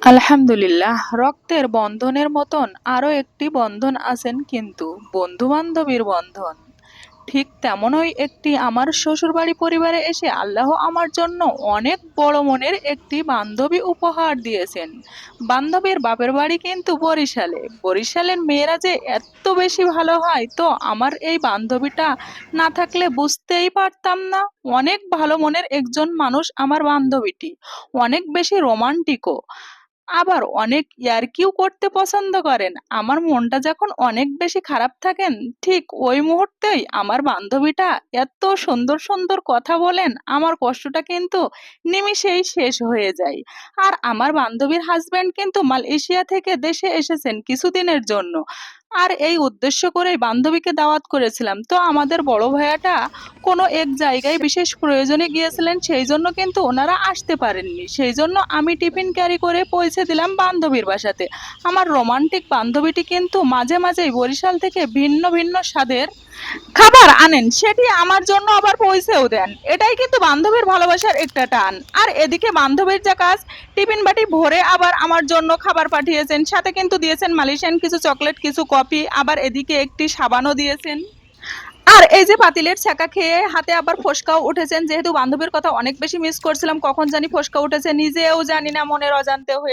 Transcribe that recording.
আলহামদুলিল্লাহ, রক্তের বন্ধনের মতন আরও একটি বন্ধন আছেন কিন্তু বন্ধু-বান্ধবীর বন্ধন। ঠিক তেমনই একটি আমার শ্বশুরবাড়ি পরিবারে এসে আল্লাহ আমার জন্য অনেক বড় মনের একটি বান্ধবী উপহার দিয়েছেন। বান্ধবীর বাপের বাড়ি কিন্তু বরিশালে। বরিশালের মেয়েরা যে এত বেশি ভালো হয়, তো আমার এই বান্ধবীটা না থাকলে বুঝতেই পারতাম না। অনেক ভালো মনের একজন মানুষ আমার বান্ধবীটি, অনেক বেশি রোমান্টিকও, আবার অনেক ইয়ার্কিও করতে পছন্দ করেন। আমার মনটা যখন অনেক বেশি খারাপ থাকেন, ঠিক ওই মুহূর্তেই আমার বান্ধবীটা এত সুন্দর সুন্দর কথা বলেন, আমার কষ্টটা কিন্তু নিমিষেই শেষ হয়ে যায়। আর আমার বান্ধবীর হাজবেন্ড কিন্তু মালয়েশিয়া থেকে দেশে এসেছেন কিছুদিনের জন্য। আর এই উদ্দেশ্য করেই বান্ধবীকে দাওয়াত করেছিলাম, তো আমাদের বড় ভাইয়াটা কোনো এক জায়গায় বিশেষ প্রয়োজনে গিয়েছিলেন, সেই জন্য কিন্তু ওনারা আসতে পারেননি। সেই জন্য আমি টিফিন ক্যারি করে পৌঁছে দিলাম বান্ধবীর বাসাতে। আমার রোমান্টিক বান্ধবীটি কিন্তু মাঝে মাঝেই বরিশাল থেকে ভিন্ন ভিন্ন স্বাদের খাবার আনেন, সেটি আমার জন্য আবার পৌঁছেও দেন। এটাই কিন্তু বান্ধবীর ভালোবাসার একটা টান। আর এদিকে বান্ধবীর যা কাজ, টিফিন বাটি ভরে আবার আমার জন্য খাবার পাঠিয়েছেন, সাথে কিন্তু দিয়েছেন মালয়েশিয়ান কিছু চকলেট, কিছু কফি, আবার এদিকে একটি সাবানও দিয়েছেন। আর এই যে পাতিলের ছ্যাঁকা খেয়ে হাতে আবার ফোসকাও উঠেছেন, যেহেতু বান্ধবীর কথা অনেক বেশি মিস করছিলাম, কখন জানি ফোসকা উঠেছে নিজেও জানি না, মনের অজান্তে হয়ে